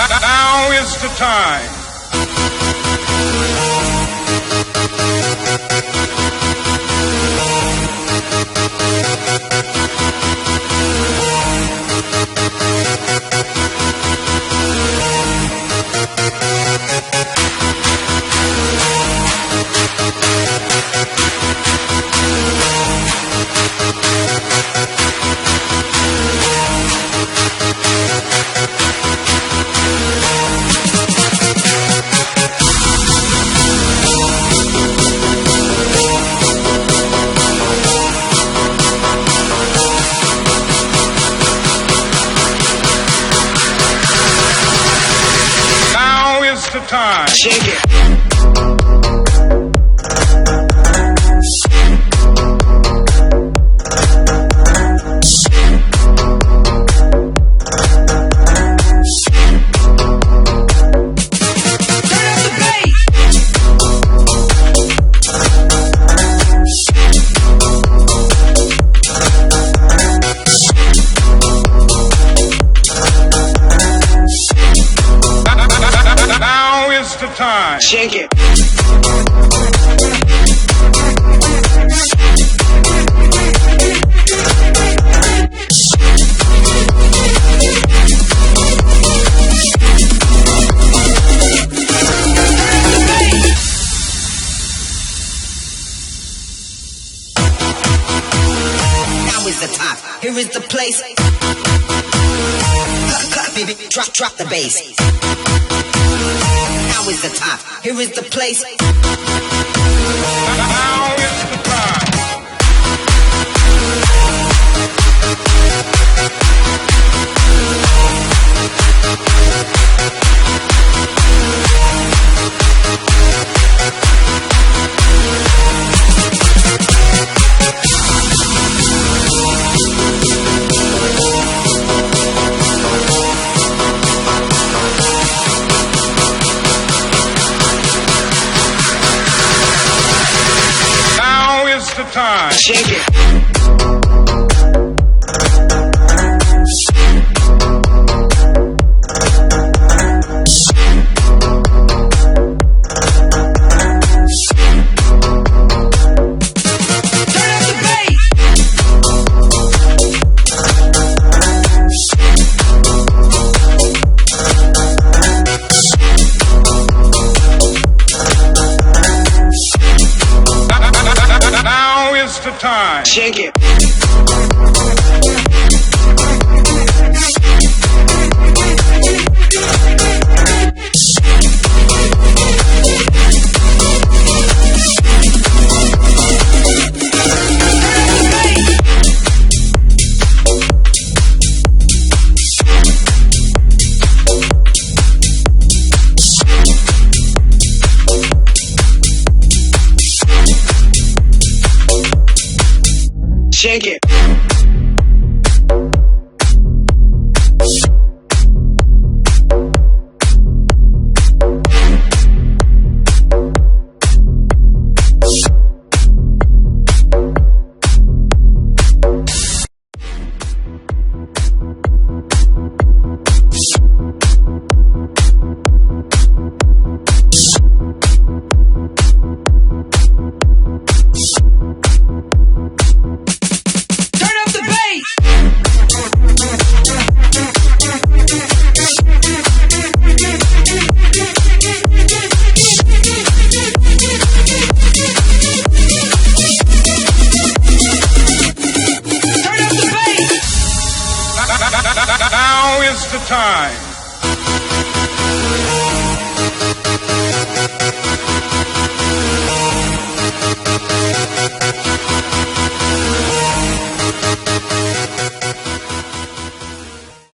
Now is the time. The time. Shake it. The time. Shake it. Now is the time. Here is the place. Cut, baby. Drop the bass. Now is the time. Here is the place. Now is the time. The time. Shake it. The time. Shake it. Shake it. Now is the time.